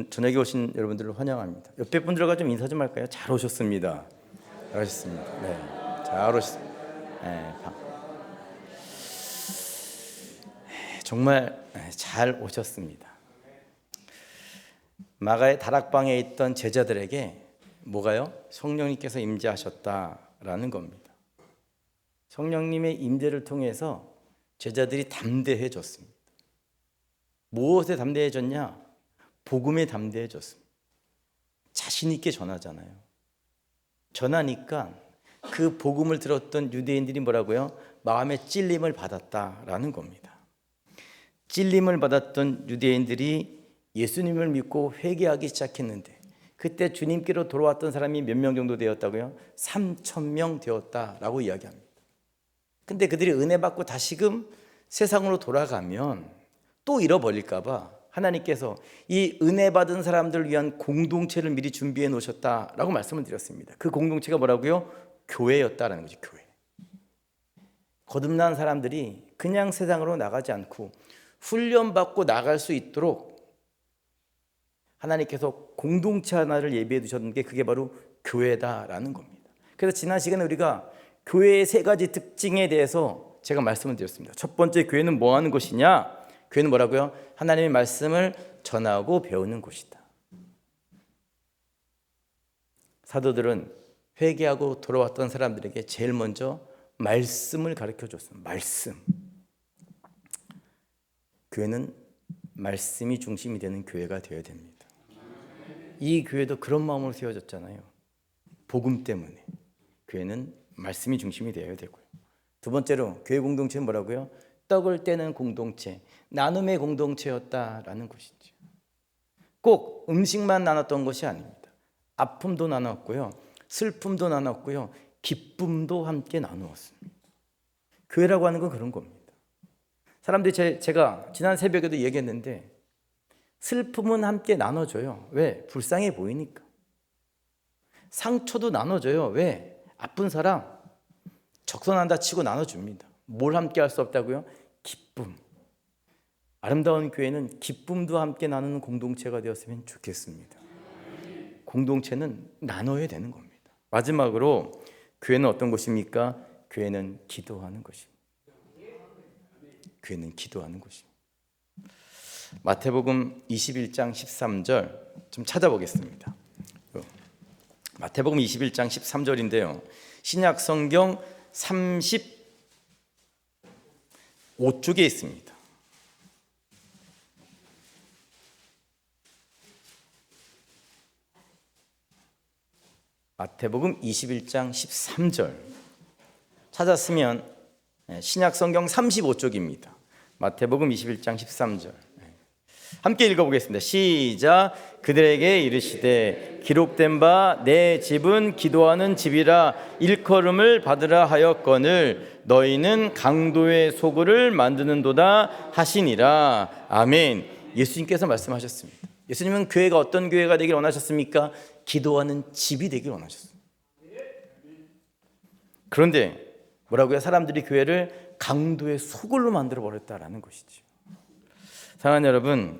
저녁에 오신 여러분들을 환영합니다. 옆에 분들과 좀 인사 좀 할까요? 잘 오셨습니다. 잘하셨습니다. 네, 잘 오셨습니다. 네, 정말 잘 오셨습니다. 마가의 다락방에 있던 제자들에게 뭐가요? 성령님께서 임재하셨다라는 겁니다. 성령님의 임재를 통해서 제자들이 담대해졌습니다. 무엇에 담대해졌냐? 복음에 담대해졌습니다. 자신 있게 전하잖아요. 전하니까 그 복음을 들었던 유대인들이 뭐라고요? 마음에 찔림을 받았다라는 겁니다. 찔림을 받았던 유대인들이 예수님을 믿고 회개하기 시작했는데 그때 주님께로 돌아왔던 사람이 몇 명 정도 되었다고요? 3,000명 되었다라고 이야기합니다. 근데 그들이 은혜 받고 다시금 세상으로 돌아가면 또 잃어버릴까 봐 하나님께서 이 은혜 받은 사람들을 위한 공동체를 미리 준비해 놓으셨다라고 말씀을 드렸습니다. 그 공동체가 뭐라고요? 교회였다라는 거죠. 교회. 거듭난 사람들이 그냥 세상으로 나가지 않고 훈련받고 나갈 수 있도록 하나님께서 공동체 하나를 예비해 두셨는 게 그게 바로 교회다라는 겁니다. 그래서 지난 시간에 우리가 교회의 세 가지 특징에 대해서 제가 말씀을 드렸습니다. 첫 번째, 교회는 뭐 하는 곳이냐? 교회는 뭐라고요? 하나님의 말씀을 전하고 배우는 곳이다. 사도들은 회개하고 돌아왔던 사람들에게 제일 먼저 말씀을 가르쳐 줬습니다. 말씀. 교회는 말씀이 중심이 되는 교회가 되어야 됩니다. 이 교회도 그런 마음으로 세워졌잖아요. 복음 때문에. 교회는 말씀이 중심이 되어야 되고요. 두 번째로 교회 공동체는 뭐라고요? 떡을 떼는 공동체, 나눔의 공동체였다라는 것이죠. 꼭 음식만 나눴던 것이 아닙니다. 아픔도 나눴고요, 슬픔도 나눴고요, 기쁨도 함께 나누었습니다. 교회라고 하는 건 그런 겁니다. 사람들이 제가 지난 새벽에도 얘기했는데 슬픔은 함께 나눠줘요. 왜? 불쌍해 보이니까. 상처도 나눠줘요. 왜? 아픈 사람 적선한다 치고 나눠줍니다. 뭘 함께 할 수 없다고요? 기쁨. 아름다운 교회는 기쁨도 함께 나누는 공동체가 되었으면 좋겠습니다. 공동체는 나눠야 되는 겁니다. 마지막으로 교회는 어떤 곳입니까? 교회는 기도하는 것입니다. 교회는 기도하는 것입니다. 마태복음 21장 13절 좀 찾아보겠습니다. 마태복음 21장 13절인데요. 신약 성경 35쪽에 있습니다. 마태복음 21장 13절 찾았으면 신약 성경 35쪽입니다. 마태복음 21장 13절 함께 읽어보겠습니다. 시작. 그들에게 이르시되 기록된 바 내 집은 기도하는 집이라 일컬음을 받으라 하였거늘 너희는 강도의 소굴을 만드는도다 하시니라. 아멘. 예수님께서 말씀하셨습니다. 예수님은 교회가 어떤 교회가 되길 원하셨습니까? 기도하는 집이 되길 원하셨습니다. 그런데 뭐라고요? 사람들이 교회를 강도의 소굴로 만들어 버렸다라는 것이죠. 사랑하는 여러분,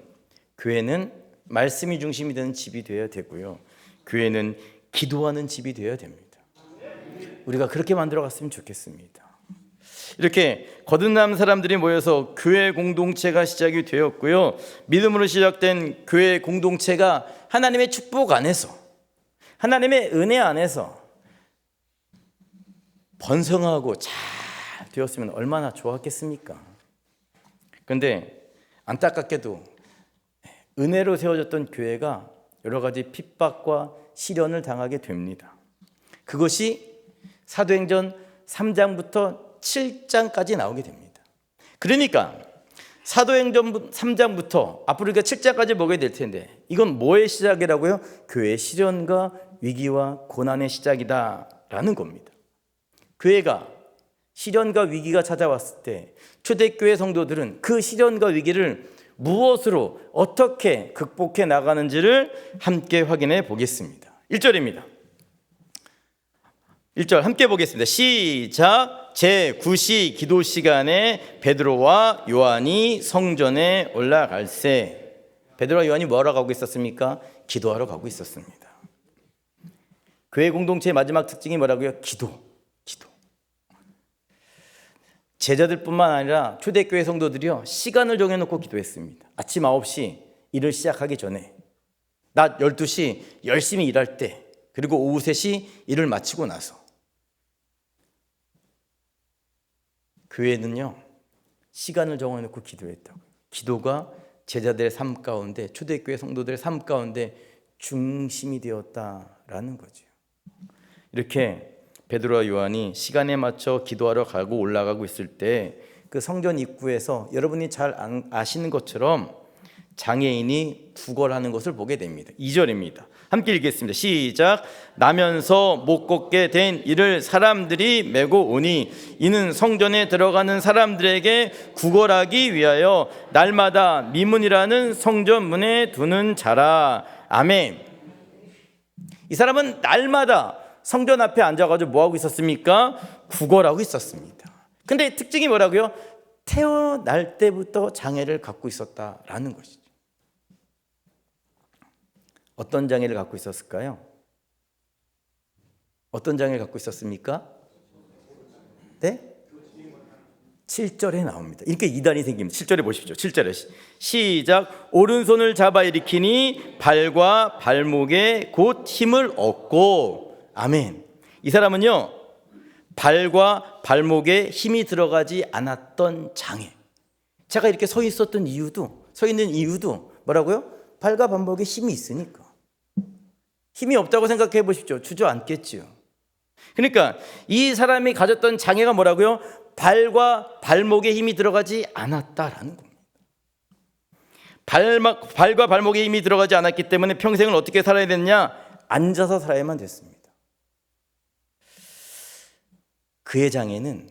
교회는 말씀이 중심이 되는 집이 되어야 되고요, 교회는 기도하는 집이 되어야 됩니다. 우리가 그렇게 만들어 갔으면 좋겠습니다. 이렇게 거듭난 사람들이 모여서 교회 공동체가 시작이 되었고요, 믿음으로 시작된 교회 공동체가 하나님의 축복 안에서, 하나님의 은혜 안에서 번성하고 잘 되었으면 얼마나 좋았겠습니까? 그런데 안타깝게도 은혜로 세워졌던 교회가 여러 가지 핍박과 시련을 당하게 됩니다. 그것이 사도행전 3장부터 7장까지 나오게 됩니다. 그러니까 사도행전 3장부터 앞으로 우리가 7장까지 보게 될 텐데 이건 뭐의 시작이라고요? 교회의 시련과 위기와 고난의 시작이다라는 겁니다. 교회가 시련과 위기가 찾아왔을 때 초대교회 성도들은 그 시련과 위기를 무엇으로 어떻게 극복해 나가는지를 함께 확인해 보겠습니다. 1절입니다. 1절 함께 보겠습니다. 시작. 제9시 기도 시간에 베드로와 요한이 성전에 올라갈새. 베드로와 요한이 뭐하러 가고 있었습니까? 기도하러 가고 있었습니다. 교회 공동체의 마지막 특징이 뭐라고요? 기도. 제자들뿐만 아니라 초대교회 성도들이요, 시간을 정해놓고 기도했습니다. 아침 9시 일을 시작하기 전에, 낮 12시 열심히 일할 때, 그리고 오후 3시 일을 마치고 나서. 교회는요, 시간을 정해놓고 기도했다고요. 기도가 제자들의 삶 가운데, 초대교회 성도들의 삶 가운데 중심이 되었다라는 거죠. 이렇게 베드로와 요한이 시간에 맞춰 기도하러 가고 올라가고 있을 때 그 성전 입구에서 여러분이 잘 아시는 것처럼 장애인이 구걸하는 것을 보게 됩니다. 2절입니다. 함께 읽겠습니다. 시작. 나면서 못 걷게 된 이를 사람들이 메고 오니 이는 성전에 들어가는 사람들에게 구걸하기 위하여 날마다 미문이라는 성전 문에 두는 자라. 아멘. 이 사람은 날마다 성전 앞에 앉아가지고 뭐하고 있었습니까? 구걸하고 있었습니다. 근데 특징이 뭐라고요? 태어날 때부터 장애를 갖고 있었다라는 것이죠. 어떤 장애를 갖고 있었을까요? 어떤 장애를 갖고 있었습니까? 네? 7절에 나옵니다. 이렇게 이단이 생깁니다. 7절에 보십시오. 7절에 시작. 오른손을 잡아 일으키니 발과 발목에 곧 힘을 얻고. 아멘. 이 사람은요, 발과 발목에 힘이 들어가지 않았던 장애. 제가 이렇게 서 있는 이유도 뭐라고요? 발과 발목에 힘이 있으니까. 힘이 없다고 생각해 보십시오. 주저앉겠지요. 그러니까 이 사람이 가졌던 장애가 뭐라고요? 발과 발목에 힘이 들어가지 않았다라는 겁니다. 발과 발목에 힘이 들어가지 않았기 때문에 평생을 어떻게 살아야 됐냐? 앉아서 살아야만 됐습니다. 그의 장애는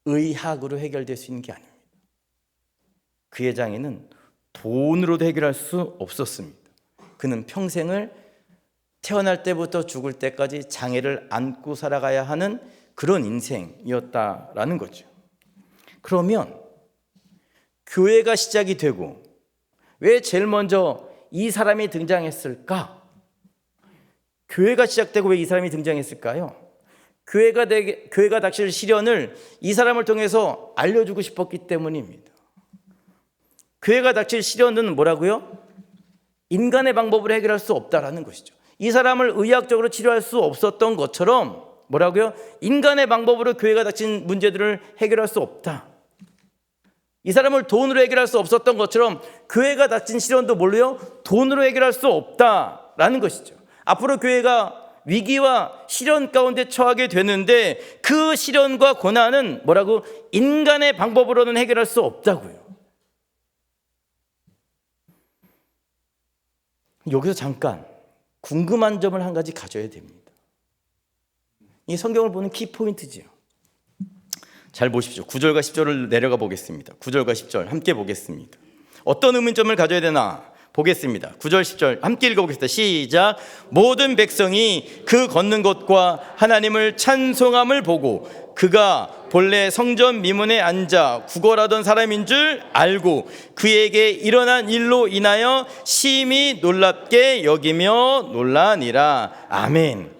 의학으로 해결될 수 있는 게 아닙니다. 그의 장애는 돈으로도 해결할 수 없었습니다. 그는 평생을 태어날 때부터 죽을 때까지 장애를 안고 살아가야 하는 그런 인생이었다라는 거죠. 그러면 교회가 시작이 되고 왜 제일 먼저 이 사람이 등장했을까? 교회가 시작되고 왜 이 사람이 등장했을까요? 교회가 닥칠 시련을 이 사람을 통해서 알려주고 싶었기 때문입니다. 교회가 닥칠 시련은 뭐라고요? 인간의 방법으로 해결할 수 없다라는 것이죠. 이 사람을 의학적으로 치료할 수 없었던 것처럼 뭐라고요? 인간의 방법으로 교회가 닥친 문제들을 해결할 수 없다. 이 사람을 돈으로 해결할 수 없었던 것처럼 교회가 닥친 시련도 뭘로요? 돈으로 해결할 수 없다라는 것이죠. 앞으로 교회가 위기와 시련 가운데 처하게 되는데 그 시련과 고난은 뭐라고? 인간의 방법으로는 해결할 수 없다고요. 여기서 잠깐 궁금한 점을 한 가지 가져야 됩니다. 이 성경을 보는 키포인트지요. 잘 보십시오. 9절과 10절을 내려가 보겠습니다. 9절과 10절 함께 보겠습니다. 어떤 의문점을 가져야 되나 보겠습니다. 9절 10절 함께 읽어보겠습니다. 시작. 모든 백성이 그 걷는 것과 하나님을 찬송함을 보고 그가 본래 성전 미문에 앉아 구걸하던 사람인 줄 알고 그에게 일어난 일로 인하여 심히 놀랍게 여기며 놀라니라. 아멘.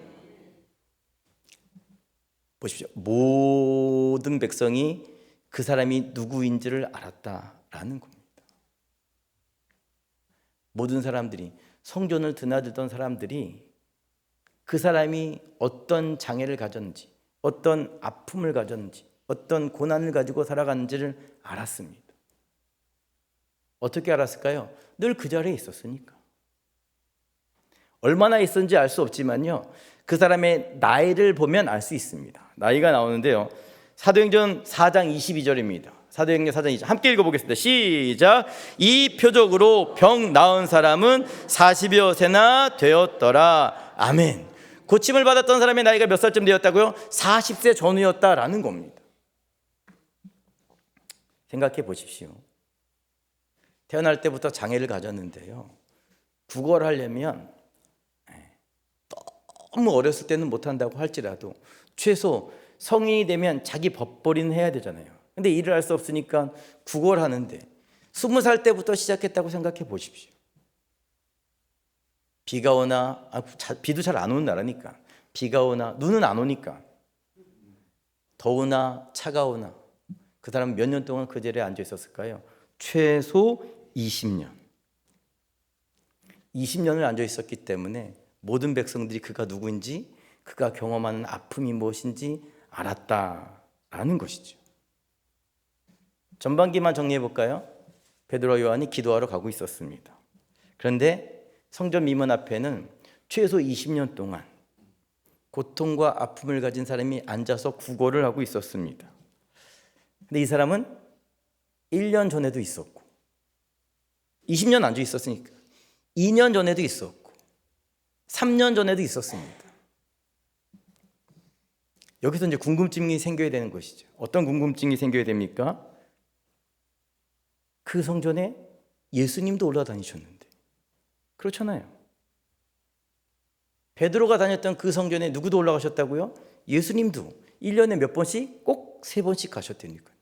보십시오. 모든 백성이 그 사람이 누구인지를 알았다라는 겁니다. 모든 사람들이, 성전을 드나들던 사람들이 그 사람이 어떤 장애를 가졌는지, 어떤 아픔을 가졌는지, 어떤 고난을 가지고 살아가는지를 알았습니다. 어떻게 알았을까요? 늘 그 자리에 있었으니까. 얼마나 있었는지 알 수 없지만요, 그 사람의 나이를 보면 알 수 있습니다. 나이가 나오는데요, 사도행전 4장 22절입니다. 사도행전 4장 22절 함께 읽어보겠습니다. 시작. 이 표적으로 병 나은 사람은 40여 세나 되었더라. 아멘. 고침을 받았던 사람의 나이가 몇 살쯤 되었다고요? 40세 전후였다라는 겁니다. 생각해 보십시오. 태어날 때부터 장애를 가졌는데요, 구걸하려면 너무 어렸을 때는 못한다고 할지라도 최소 성인이 되면 자기 법벌이는 해야 되잖아요. 근데 일을 할 수 없으니까 구걸하는데 20살 때부터 시작했다고 생각해 보십시오. 비가 오나, 비도 잘 안 오는 나라니까. 비가 오나, 눈은 안 오니까. 더우나, 차가우나. 그 사람은 몇 년 동안 그 자리에 앉아 있었을까요? 최소 20년. 20년을 앉아 있었기 때문에 모든 백성들이 그가 누구인지, 그가 경험하는 아픔이 무엇인지 알았다라는 것이죠. 전반기만 정리해 볼까요? 베드로와 요한이 기도하러 가고 있었습니다. 그런데 성전 미문 앞에는 최소 20년 동안 고통과 아픔을 가진 사람이 앉아서 구걸을 하고 있었습니다. 근데 이 사람은 1년 전에도 있었고 20년 앉아 있었으니까 2년 전에도 있었고 3년 전에도 있었습니다. 여기서 이제 궁금증이 생겨야 되는 것이죠. 어떤 궁금증이 생겨야 됩니까? 그 성전에 예수님도 올라다니셨는데, 그렇잖아요. 베드로가 다녔던 그 성전에 누구도 올라가셨다고요? 예수님도 1년에 몇 번씩? 꼭 3번씩 가셨다니까요.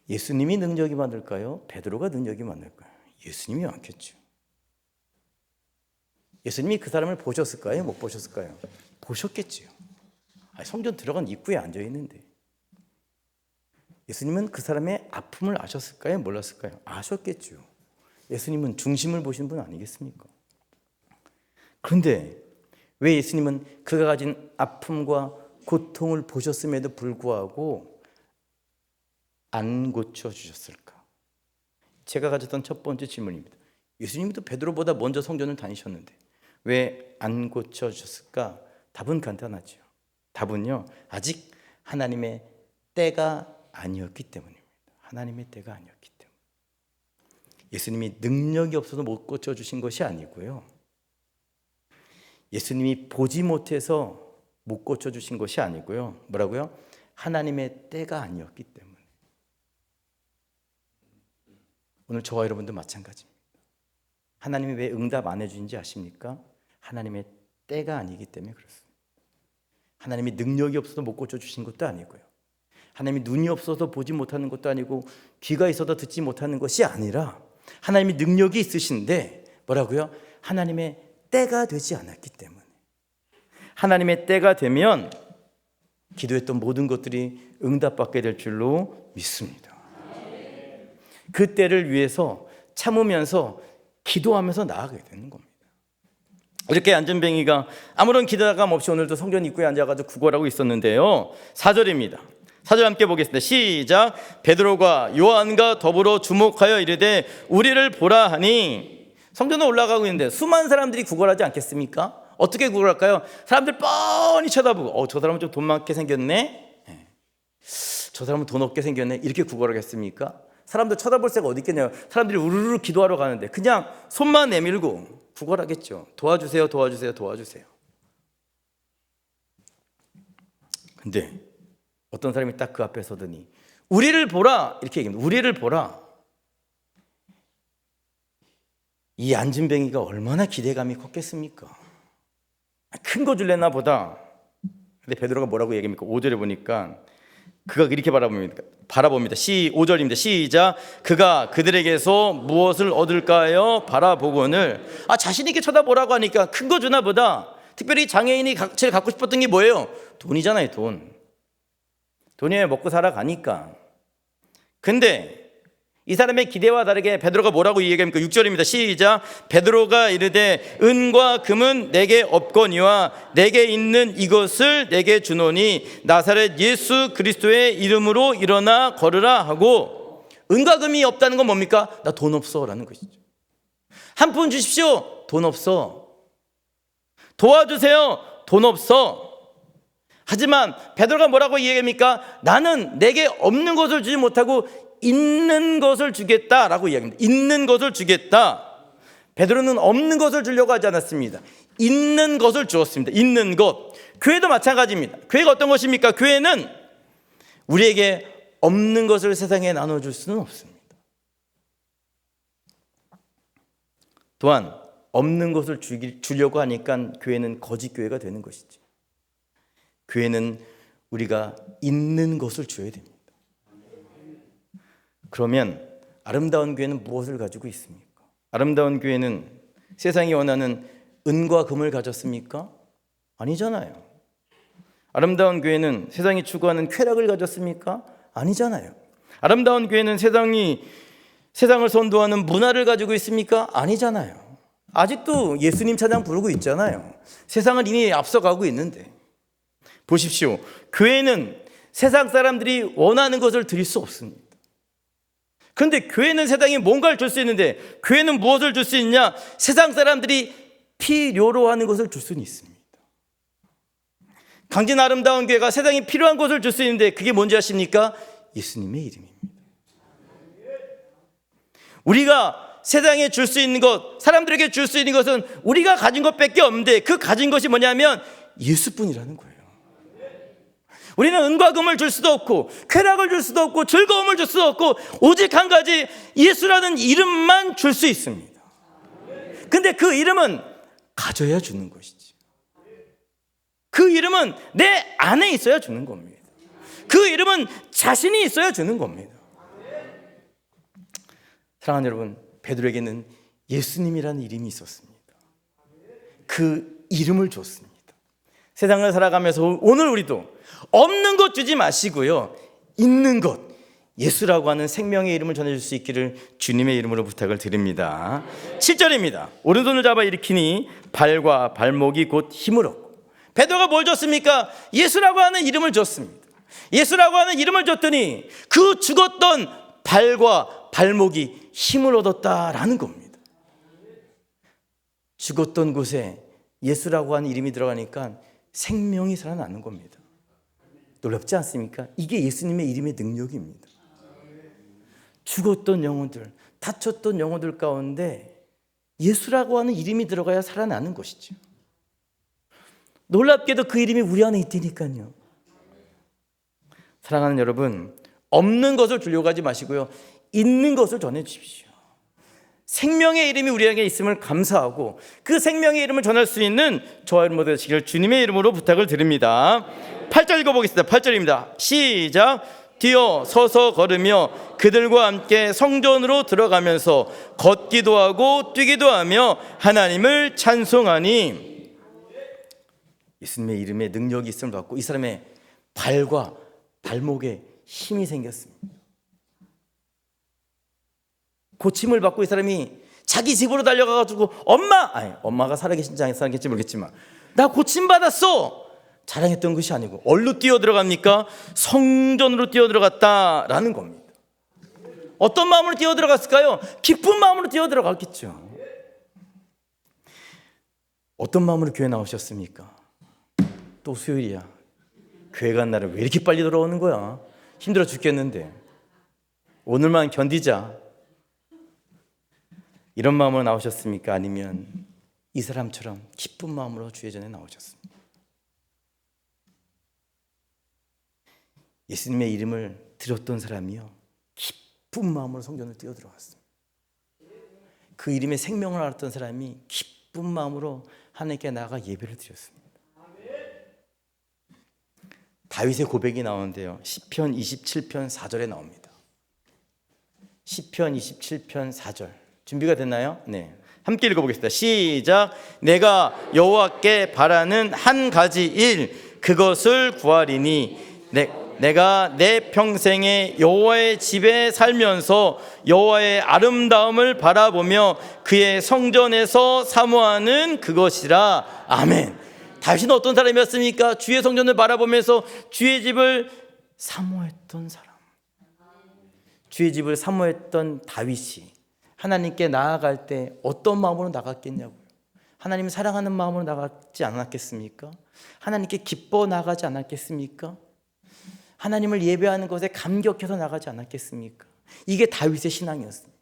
예수님이 능력이 많을까요? 베드로가 능력이 많을까요? 예수님이 많겠죠. 예수님이 그 사람을 보셨을까요? 못 보셨을까요? 보셨겠죠. 성전 들어간 입구에 앉아 있는데 예수님은 그 사람의 아픔을 아셨을까요? 몰랐을까요? 아셨겠죠. 예수님은 중심을 보신 분 아니겠습니까? 그런데 왜 예수님은 그가 가진 아픔과 고통을 보셨음에도 불구하고 안 고쳐주셨을까? 제가 가졌던 첫 번째 질문입니다. 예수님도 베드로보다 먼저 성전을 다니셨는데 왜 안 고쳐주셨을까? 답은 간단하죠. 답은요, 아직 하나님의 때가 아니었기 때문입니다. 하나님의 때가 아니었기 때문에. 예수님이 능력이 없어서 못 고쳐주신 것이 아니고요, 예수님이 보지 못해서 못 고쳐주신 것이 아니고요, 뭐라고요? 하나님의 때가 아니었기 때문에. 오늘 저와 여러분도 마찬가지입니다. 하나님이 왜 응답 안 해주는지 아십니까? 하나님의 때가 아니기 때문에 그렇습니다. 하나님이 능력이 없어서 못 고쳐주신 것도 아니고요, 하나님이 눈이 없어서 보지 못하는 것도 아니고 귀가 있어도 듣지 못하는 것이 아니라 하나님이 능력이 있으신데 뭐라고요? 하나님의 때가 되지 않았기 때문에. 하나님의 때가 되면 기도했던 모든 것들이 응답받게 될 줄로 믿습니다. 그 때를 위해서 참으면서 기도하면서 나아가게 되는 겁니다. 이렇게 안전뱅이가 아무런 기대감 없이 오늘도 성전 입구에 앉아가지고 구걸하고 있었는데요, 4절입니다. 4절 함께 보겠습니다. 시작. 베드로가 요한과 더불어 주목하여 이르되 우리를 보라 하니. 성전에 올라가고 있는데 수많은 사람들이 구걸하지 않겠습니까? 어떻게 구걸할까요? 사람들 뻔히 쳐다보고 저 사람은 좀 돈 많게 생겼네, 저 사람은 돈 없게 생겼네, 이렇게 구걸하겠습니까? 사람들 쳐다볼 새가 어디 있겠냐요. 사람들이 우르르 기도하러 가는데 그냥 손만 내밀고 구걸하겠죠. 도와주세요, 도와주세요, 도와주세요. 근데 어떤 사람이 딱 그 앞에 서더니 우리를 보라 이렇게 얘기합니다. 우리를 보라. 이 안진뱅이가 얼마나 기대감이 컸겠습니까? 큰 거 줄래나 보다. 근데 베드로가 뭐라고 얘기합니까? 5절에 보니까 그가 이렇게 바라봅니다. 5절입니다. 시작. 그가 그들에게서 무엇을 얻을까요? 바라보거늘. 자신 있게 쳐다보라고 하니까 큰 거 주나 보다. 특별히 장애인이 제일 갖고 싶었던 게 뭐예요? 돈이잖아요. 돈이에요. 먹고 살아가니까. 근데 이 사람의 기대와 다르게 베드로가 뭐라고 얘기합니까? 6절입니다. 시작. 베드로가 이르되 은과 금은 내게 없거니와 내게 있는 이것을 내게 주노니 나사렛 예수 그리스도의 이름으로 일어나 걸으라 하고. 은과 금이 없다는 건 뭡니까? 나 돈 없어 라는 것이죠. 한 푼 주십시오. 돈 없어. 도와주세요. 돈 없어. 하지만 베드로가 뭐라고 얘기합니까? 나는 내게 없는 것을 주지 못하고 있는 것을 주겠다라고 이야기합니다. 있는 것을 주겠다. 베드로는 없는 것을 주려고 하지 않았습니다. 있는 것을 주었습니다. 있는 것. 교회도 마찬가지입니다. 교회가 어떤 것입니까? 교회는 우리에게 없는 것을 세상에 나눠줄 수는 없습니다. 또한 없는 것을 주려고 하니까 교회는 거짓 교회가 되는 것이죠. 교회는 우리가 있는 것을 줘야 됩니다. 그러면 아름다운 교회는 무엇을 가지고 있습니까? 아름다운 교회는 세상이 원하는 은과 금을 가졌습니까? 아니잖아요. 아름다운 교회는 세상이 추구하는 쾌락을 가졌습니까? 아니잖아요. 아름다운 교회는 세상을 선도하는 문화를 가지고 있습니까? 아니잖아요. 아직도 예수님 찬양 부르고 있잖아요. 세상은 이미 앞서가고 있는데. 보십시오. 교회는 세상 사람들이 원하는 것을 드릴 수 없습니다. 그런데 교회는 세상에 뭔가를 줄 수 있는데, 교회는 무엇을 줄 수 있냐? 세상 사람들이 필요로 하는 것을 줄 수는 있습니다. 강진 아름다운 교회가 세상에 필요한 것을 줄 수 있는데, 그게 뭔지 아십니까? 예수님의 이름입니다. 우리가 세상에 줄 수 있는 것, 사람들에게 줄 수 있는 것은 우리가 가진 것밖에 없는데, 그 가진 것이 뭐냐면 예수뿐이라는 거예요. 우리는 은과 금을 줄 수도 없고, 쾌락을 줄 수도 없고, 즐거움을 줄 수도 없고, 오직 한 가지 예수라는 이름만 줄 수 있습니다. 근데 그 이름은 가져야 주는 것이지. 그 이름은 내 안에 있어야 주는 겁니다. 그 이름은 자신이 있어야 주는 겁니다. 사랑하는 여러분, 베드로에게는 예수님이라는 이름이 있었습니다. 그 이름을 줬습니다. 세상을 살아가면서 오늘 우리도 없는 것 주지 마시고요, 있는 것, 예수라고 하는 생명의 이름을 전해줄 수 있기를 주님의 이름으로 부탁을 드립니다. 7절입니다. 오른손을 잡아 일으키니 발과 발목이 곧 힘을 얻고. 베드로가 뭘 줬습니까? 예수라고 하는 이름을 줬습니다. 예수라고 하는 이름을 줬더니 그 죽었던 발과 발목이 힘을 얻었다라는 겁니다. 죽었던 곳에 예수라고 하는 이름이 들어가니까 생명이 살아나는 겁니다. 놀랍지 않습니까? 이게 예수님의 이름의 능력입니다. 죽었던 영혼들, 다쳤던 영혼들 가운데 예수라고 하는 이름이 들어가야 살아나는 것이죠. 놀랍게도 그 이름이 우리 안에 있다니까요. 사랑하는 여러분, 없는 것을 주려고 하지 마시고요, 있는 것을 전해 주십시오. 생명의 이름이 우리에게 있음을 감사하고 그 생명의 이름을 전할 수 있는 저와 여러분 모두가 되시기를 주님의 이름으로 부탁을 드립니다. 8절 읽어보겠습니다. 8절입니다. 시작. 뛰어 서서 걸으며 그들과 함께 성전으로 들어가면서 걷기도 하고 뛰기도 하며 하나님을 찬송하니. 예수님의 이름에 능력이 있음을 받고 이 사람의 발과 발목에 힘이 생겼습니다. 고침을 받고 이 사람이 자기 집으로 달려가가지고 엄마가 살아계신지 안 살아계신지 모르겠지만 나 고침받았어 자랑했던 것이 아니고 어디로 뛰어 들어갑니까? 성전으로 뛰어 들어갔다라는 겁니다. 어떤 마음으로 뛰어 들어갔을까요? 기쁜 마음으로 뛰어 들어갔겠죠. 어떤 마음으로 교회 나오셨습니까? 또 수요일이야, 교회 간 날은 왜 이렇게 빨리 돌아오는 거야? 힘들어 죽겠는데 오늘만 견디자, 이런 마음으로 나오셨습니까? 아니면 이 사람처럼 기쁜 마음으로 주의 전에 나오셨습니까? 예수님의 이름을 들었던 사람이요, 기쁜 마음으로 성전을 뛰어 들어갔습니다. 그 이름의 생명을 알았던 사람이 기쁜 마음으로 하나님께 나아가 예배를 드렸습니다. 다윗의 고백이 나오는데요, 시편 27편 4절에 나옵니다. 시편 27편 4절 준비가 됐나요? 네, 함께 읽어보겠습니다. 시작. 내가 여호와께 바라는 한 가지 일, 그것을 구하리니 내가 내 평생에 여호와의 집에 살면서 여호와의 아름다움을 바라보며 그의 성전에서 사모하는 그것이라. 아멘. 다윗은 어떤 사람이었습니까? 주의 성전을 바라보면서 주의 집을 사모했던 사람. 주의 집을 사모했던 다윗이 하나님께 나아갈 때 어떤 마음으로 나갔겠냐고요. 하나님 사랑하는 마음으로 나갔지 않았겠습니까? 하나님께 기뻐 나가지 않았겠습니까? 하나님을 예배하는 것에 감격해서 나가지 않았겠습니까? 이게 다윗의 신앙이었습니다.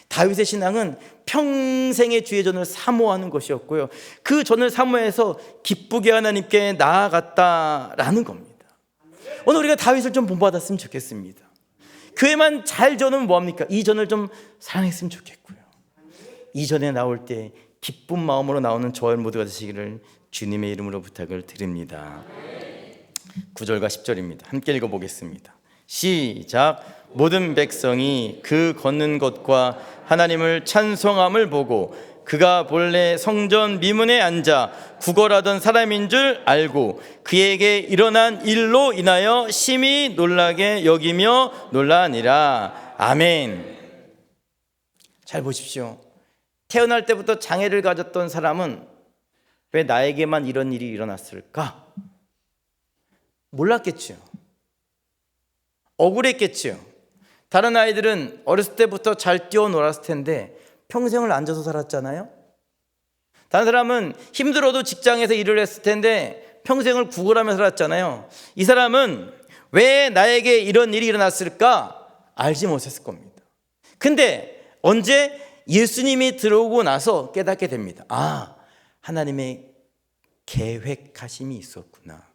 다윗의 신앙은 평생의 주의 전을 사모하는 것이었고요, 그 전을 사모해서 기쁘게 하나님께 나아갔다라는 겁니다. 오늘 우리가 다윗을 좀 본받았으면 좋겠습니다. 교회만 잘 전하면 뭐합니까? 이 전을 좀 사랑했으면 좋겠고요, 이 전에 나올 때 기쁜 마음으로 나오는 저와 모두가 되시기를 주님의 이름으로 부탁을 드립니다. 9절과 10절입니다. 함께 읽어보겠습니다. 시작. 모든 백성이 그 걷는 것과 하나님을 찬송함을 보고 그가 본래 성전 미문에 앉아 구걸하던 사람인 줄 알고 그에게 일어난 일로 인하여 심히 놀라게 여기며 놀라니라. 아멘. 잘 보십시오. 태어날 때부터 장애를 가졌던 사람은 왜 나에게만 이런 일이 일어났을까? 몰랐겠죠. 억울했겠죠. 다른 아이들은 어렸을 때부터 잘 뛰어놀았을 텐데 평생을 앉아서 살았잖아요. 다른 사람은 힘들어도 직장에서 일을 했을 텐데 평생을 구걸하며 살았잖아요. 이 사람은 왜 나에게 이런 일이 일어났을까? 알지 못했을 겁니다. 근데 언제 예수님이 들어오고 나서 깨닫게 됩니다. 아, 하나님의 계획하심이 있었구나.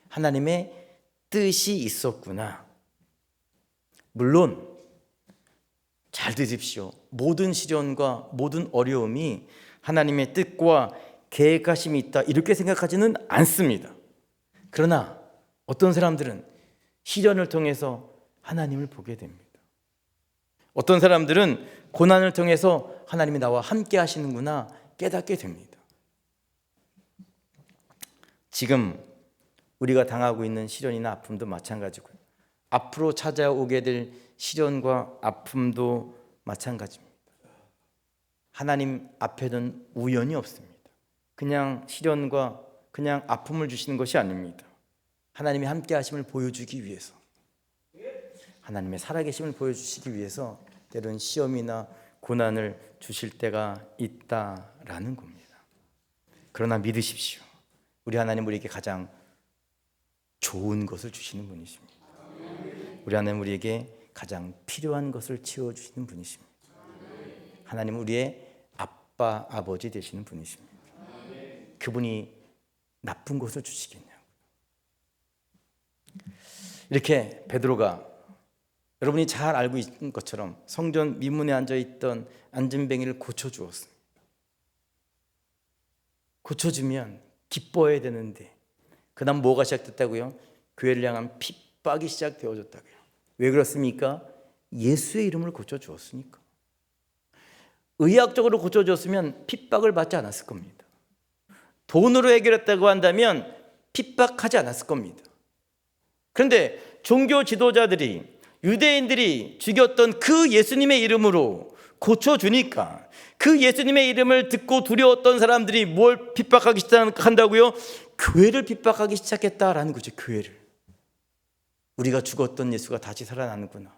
하나님의 뜻이 있었구나. 물론 잘 들으십시오. 모든 시련과 모든 어려움이 하나님의 뜻과 계획하심이 있다 이렇게 생각하지는 않습니다. 그러나 어떤 사람들은 시련을 통해서 하나님을 보게 됩니다. 어떤 사람들은 고난을 통해서 하나님이 나와 함께 하시는구나 깨닫게 됩니다. 지금 우리가 당하고 있는 시련이나 아픔도 마찬가지고요. 앞으로 찾아오게 될 시련과 아픔도 마찬가지입니다. 하나님 앞에는 우연이 없습니다. 그냥 시련과 그냥 아픔을 주시는 것이 아닙니다. 하나님의 함께 하심을 보여주기 위해서, 하나님의 살아계심을 보여주시기 위해서 때론 시험이나 고난을 주실 때가 있다라는 겁니다. 그러나 믿으십시오. 우리 하나님 우리에게 가장 좋은 것을 주시는 분이십니다. 우리 하나님 우리에게 가장 필요한 것을 채워주시는 분이십니다. 하나님 우리의 아빠, 아버지 되시는 분이십니다. 그분이 나쁜 것을 주시겠냐고. 이렇게 베드로가 여러분이 잘 알고 있는 것처럼 성전 미문에 앉아있던 안진뱅이를 고쳐주었습니다. 고쳐주면 기뻐해야 되는데 그 다음 뭐가 시작됐다고요? 교회를 향한 핍박이 시작되어졌다고요. 왜 그렇습니까? 예수의 이름을 고쳐주었으니까. 의학적으로 고쳐줬으면 핍박을 받지 않았을 겁니다. 돈으로 해결했다고 한다면 핍박하지 않았을 겁니다. 그런데 종교 지도자들이 유대인들이 죽였던 그 예수님의 이름으로 고쳐주니까 그 예수님의 이름을 듣고 두려웠던 사람들이 뭘 핍박하기 시작한다고요? 교회를 핍박하기 시작했다라는 거죠. 교회를. 우리가 죽었던 예수가 다시 살아나는구나.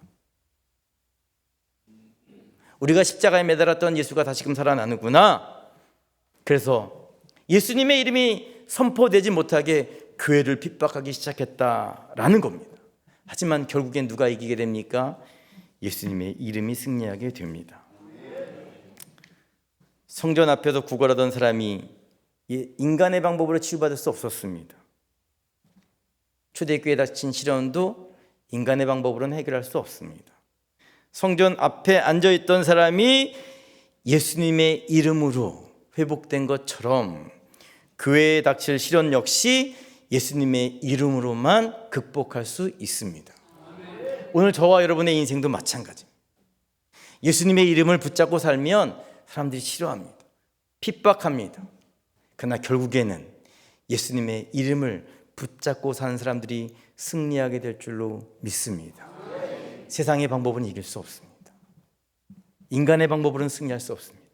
우리가 십자가에 매달았던 예수가 다시금 살아나는구나. 그래서 예수님의 이름이 선포되지 못하게 교회를 핍박하기 시작했다라는 겁니다. 하지만 결국엔 누가 이기게 됩니까? 예수님의 이름이 승리하게 됩니다. 성전 앞에서 구걸하던 사람이 인간의 방법으로 치유받을 수 없었습니다. 초대교회에 닥친 시련도 인간의 방법으로는 해결할 수 없습니다. 성전 앞에 앉아있던 사람이 예수님의 이름으로 회복된 것처럼 교회에 닥칠 시련 역시 예수님의 이름으로만 극복할 수 있습니다. 오늘 저와 여러분의 인생도 마찬가지입니다. 예수님의 이름을 붙잡고 살면 사람들이 싫어합니다. 핍박합니다. 그러나 결국에는 예수님의 이름을 붙잡고 사는 사람들이 승리하게 될 줄로 믿습니다. 세상의 방법은 이길 수 없습니다. 인간의 방법으로는 승리할 수 없습니다.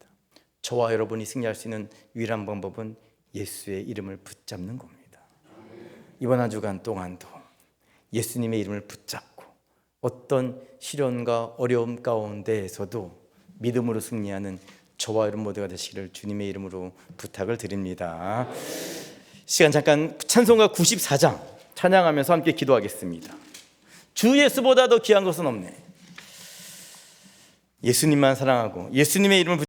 저와 여러분이 승리할 수 있는 유일한 방법은 예수의 이름을 붙잡는 겁니다. 이번 한 주간 동안도 예수님의 이름을 붙잡고 어떤 시련과 어려움 가운데에서도 믿음으로 승리하는 저와 여러분 모두가 되시기를 주님의 이름으로 부탁을 드립니다. 시간 잠깐 찬송가 94장 찬양하면서 함께 기도하겠습니다. 주 예수보다 더 귀한 것은 없네. 예수님만 사랑하고 예수님의 이름을